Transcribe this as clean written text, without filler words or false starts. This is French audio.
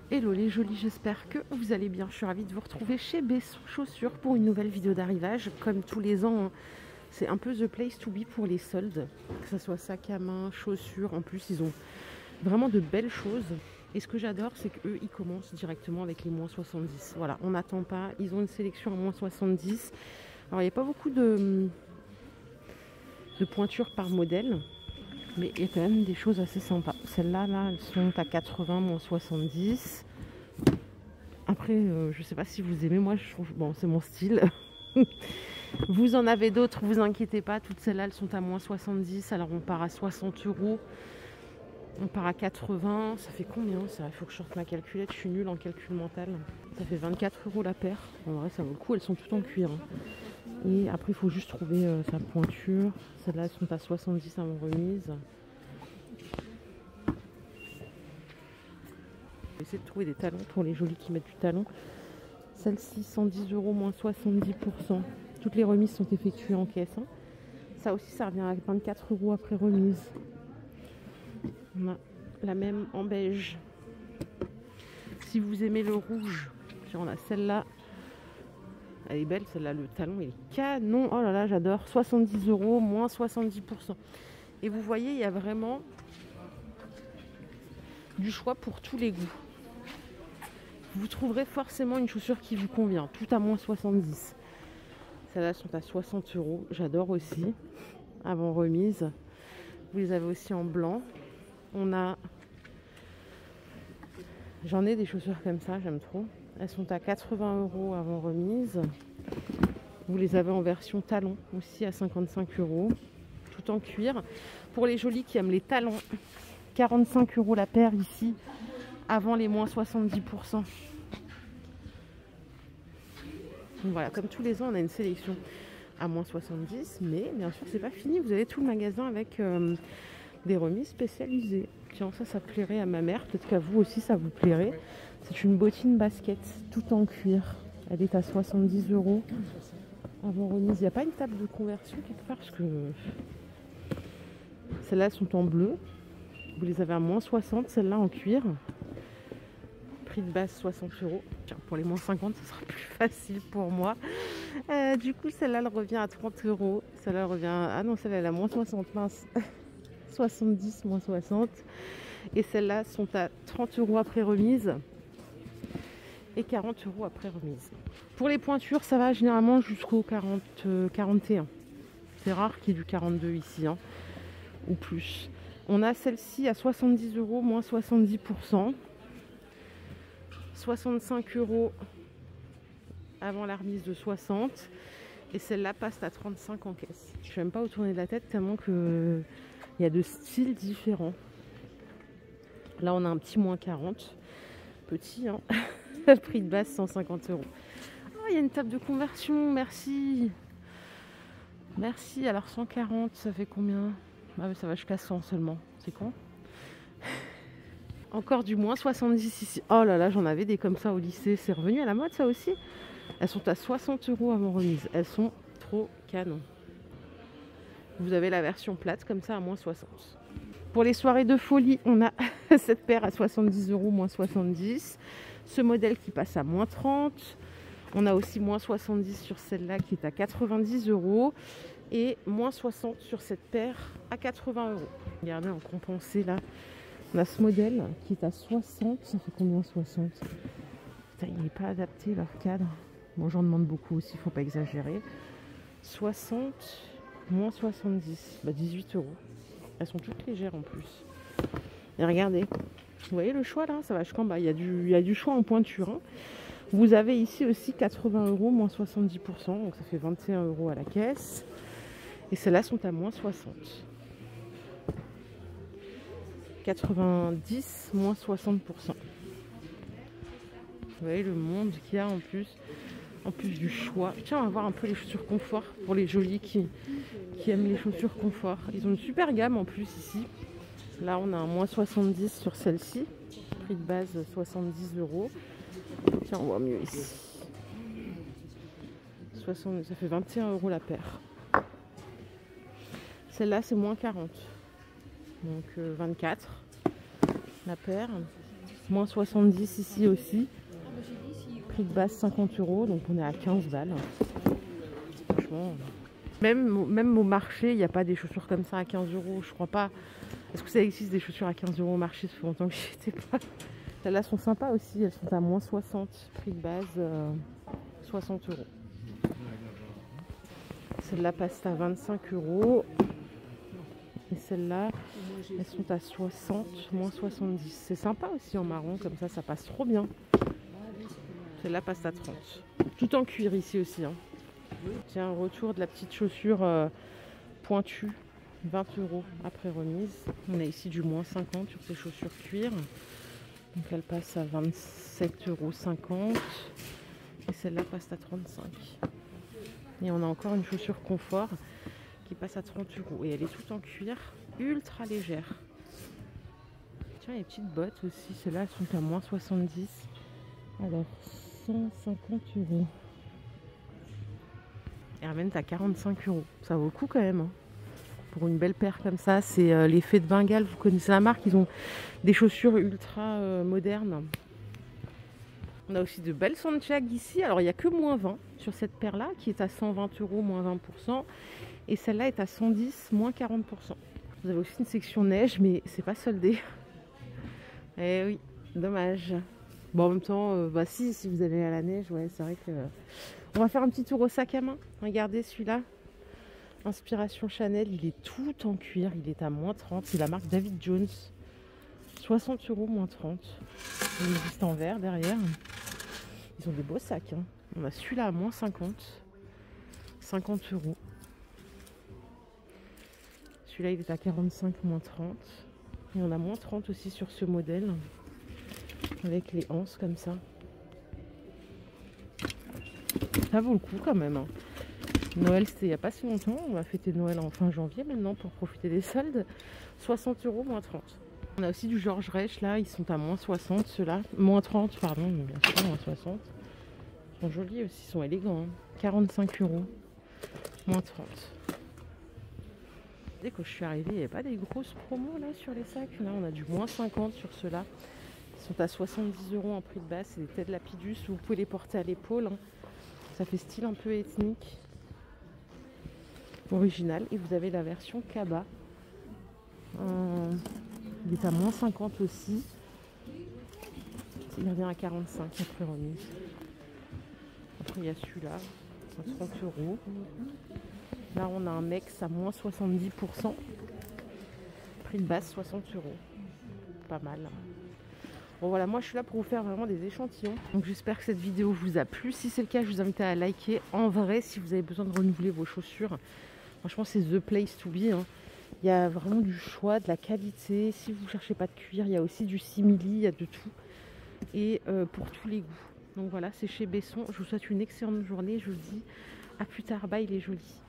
Hello les jolis, j'espère que vous allez bien. Je suis ravie de vous retrouver chez Besson Chaussures pour une nouvelle vidéo d'arrivage. Comme tous les ans, c'est un peu the place to be pour les soldes, que ce soit sac à main, chaussures. En plus, ils ont vraiment de belles choses. Et ce que j'adore, c'est qu'eux, ils commencent directement avec les moins 70. Voilà, on n'attend pas. Ils ont une sélection à moins 70. Alors, il n'y a pas beaucoup de pointures par modèle. Mais il y a quand même des choses assez sympas. Celles-là, là, elles sont à 80, moins 70. Après, je ne sais pas si vous aimez. Moi, je trouve... Bon, c'est mon style. Vous en avez d'autres, vous inquiétez pas. Toutes celles-là, elles sont à moins 70. Alors, on part à 60 €. On part à 80. Ça fait combien ça? Il faut que je sorte ma calculette. Je suis nulle en calcul mental. Ça fait 24 € la paire. En vrai, ça vaut le coup. Elles sont toutes en cuir. Et après, il faut juste trouver sa pointure. Celles-là, elles sont à 70 avant remise. Je vais essayer de trouver des talons pour les jolis qui mettent du talon. Celle-ci, 110 €, moins 70%. Toutes les remises sont effectuées en caisse. Hein. Ça aussi, ça revient à 24 € après remise. On a la même en beige. Si vous aimez le rouge, on a celle-là. Elle est belle, celle-là, le talon il est canon. Oh là là, j'adore. 70 €, moins 70%. Et vous voyez, il y a vraiment du choix pour tous les goûts. Vous trouverez forcément une chaussure qui vous convient, tout à moins 70. Celles-là sont à 60 €. J'adore aussi. Avant remise. Vous les avez aussi en blanc. J'en ai des chaussures comme ça, j'aime trop. Elles sont à 80 € avant remise. Vous les avez en version talon aussi à 55 €, tout en cuir. Pour les jolis qui aiment les talons, 45 € la paire ici, avant les moins 70%. Donc voilà, comme tous les ans, on a une sélection à moins 70, mais bien sûr, c'est pas fini. Vous avez tout le magasin avec des remises spécialisées. Tiens, ça plairait à ma mère, peut-être qu'à vous aussi, ça vous plairait. C'est une bottine basket, tout en cuir. Elle est à 70 € avant remise. Il n'y a pas une table de conversion quelque part, parce que celles-là sont en bleu. Vous les avez à moins 60, celles-là en cuir. Prix de base 60 €. Tiens, pour les moins 50, ce sera plus facile pour moi. Du coup, celle-là, elle revient à 30 €. Celle-là, elle revient Ah non, celle-là, elle est à moins 60, mince. 70, moins 60. Et celles-là sont à 30 € après remise. Et 40 € après remise. Pour les pointures, ça va généralement jusqu'au 41. C'est rare qu'il y ait du 42 ici, hein, ou plus. On a celle-ci à 70 €, moins 70%. 65 € avant la remise de 60. Et celle-là passe à 35 en caisse. Je ne sais même pas où tourner de la tête tellement qu'il y a de styles différents. Là, on a un petit moins 40. Petit, hein. Prix de base 150 €. Oh, il y a une table de conversion, merci. Merci, alors 140, ça fait combien? Ah, mais ça va jusqu'à 100 seulement, c'est con. Encore du moins 70 ici. Oh là là, j'en avais des comme ça au lycée. C'est revenu à la mode ça aussi. Elles sont à 60 € avant remise. Elles sont trop canon. Vous avez la version plate comme ça à moins 60. Pour les soirées de folie, on a cette paire à 70 €, moins 70. Ce modèle qui passe à moins 30. On a aussi moins 70 sur celle-là qui est à 90 €. Et moins 60 sur cette paire à 80 €. Regardez en compensé là. On a ce modèle qui est à 60. Ça fait combien 60? Putain, il n'est pas adapté leur cadre. Bon, j'en demande beaucoup aussi, il ne faut pas exagérer. 60, moins 70. 18 €. Elles sont toutes légères en plus. Et regardez. Vous voyez le choix là? Ça va jusqu'en bas. Il y a du choix en pointure. Hein. Vous avez ici aussi 80 €, moins 70%. Donc ça fait 21 € à la caisse. Et celles-là sont à moins 60. 90, moins 60%. Vous voyez le monde qu'il y a en plus du choix. Tiens, on va voir un peu les chaussures confort pour les jolis qui aiment les chaussures confort. Ils ont une super gamme en plus ici. Là, on a un moins 70 sur celle-ci. Prix de base 70 €. Tiens, on voit mieux ici. 60, ça fait 21 € la paire. Celle-là, c'est moins 40. Donc 24 la paire. Moins 70 ici aussi. Prix de base 50 €, donc on est à 15 balles. Franchement, même au marché, il n'y a pas des chaussures comme ça à 15 €, je crois pas. Est-ce que ça existe des chaussures à 15 € au marché? Ça fait longtemps que j'y étais pas. Celles-là sont sympas aussi, elles sont à moins 60. Prix de base 60 €. Celles-là passent à 25 €. Et celles-là, elles sont à 60, moins 70. C'est sympa aussi en marron, comme ça passe trop bien. Celle-là passe à 30. Tout en cuir ici aussi. Hein. Tiens, retour de la petite chaussure pointue, 20 € après remise. On a ici du moins 50 sur ces chaussures cuir. Donc elle passe à 27,50 €. Et celle-là passe à 35. Et on a encore une chaussure confort qui passe à 30 €. Et elle est toute en cuir, ultra légère. Tiens, les petites bottes aussi, celles-là elles sont à moins 70. Alors, 150 €. Elles reviennent à 45 €. Ça vaut le coup quand même. Hein. Pour une belle paire comme ça, c'est l'effet de Bengale. Vous connaissez la marque, ils ont des chaussures ultra modernes. On a aussi de belles Santiago ici. Alors, il n'y a que moins 20 sur cette paire-là, qui est à 120 €, moins 20%. Et celle-là est à 110, moins 40%. Vous avez aussi une section neige, mais c'est pas soldé. Eh oui, dommage. Bon, en même temps, si vous allez à la neige, ouais, c'est vrai que... On va faire un petit tour au sac à main. Regardez celui-là. Inspiration Chanel, il est tout en cuir. Il est à moins 30. C'est la marque David Jones. 60 €, moins 30. Il existe en vert derrière. Ils ont des beaux sacs. Hein. On a celui-là à moins 50. 50 €. Celui-là, il est à 45, moins 30. Et on a moins 30 aussi sur ce modèle. Avec les anses comme ça. Ça vaut le coup quand même. Hein. Noël, c'était il n'y a pas si longtemps. On va fêter Noël en fin janvier maintenant pour profiter des soldes. 60 €, moins 30. On a aussi du Georges Reich là. Ils sont à moins 60 ceux-là. Moins 30, pardon, bien sûr, moins 60. Ils sont jolis aussi, ils sont élégants. Hein. 45 €, moins 30. Dès que je suis arrivée, il n'y avait pas des grosses promos là sur les sacs. Là, on a du moins 50 sur ceux-là. Ils sont à 70 € en prix de base. C'est des têtes lapidus. Vous pouvez les porter à l'épaule. Hein. Ça fait style un peu ethnique. Original. Et vous avez la version Kaba. Il est à moins 50 aussi. Il revient à 45 après remise. Après, il y a celui-là. À 30 €. Là, on a un Mex à moins 70%. Prix de base, 60 €. Pas mal. Bon voilà, moi je suis là pour vous faire vraiment des échantillons. Donc j'espère que cette vidéo vous a plu. Si c'est le cas, je vous invite à liker. En vrai, si vous avez besoin de renouveler vos chaussures, franchement c'est the place to be. Hein. Il y a vraiment du choix, de la qualité. Si vous ne cherchez pas de cuir, il y a aussi du simili, il y a de tout. Et pour tous les goûts. Donc voilà, c'est chez Besson. Je vous souhaite une excellente journée. Je vous dis à plus tard. Bye les jolis.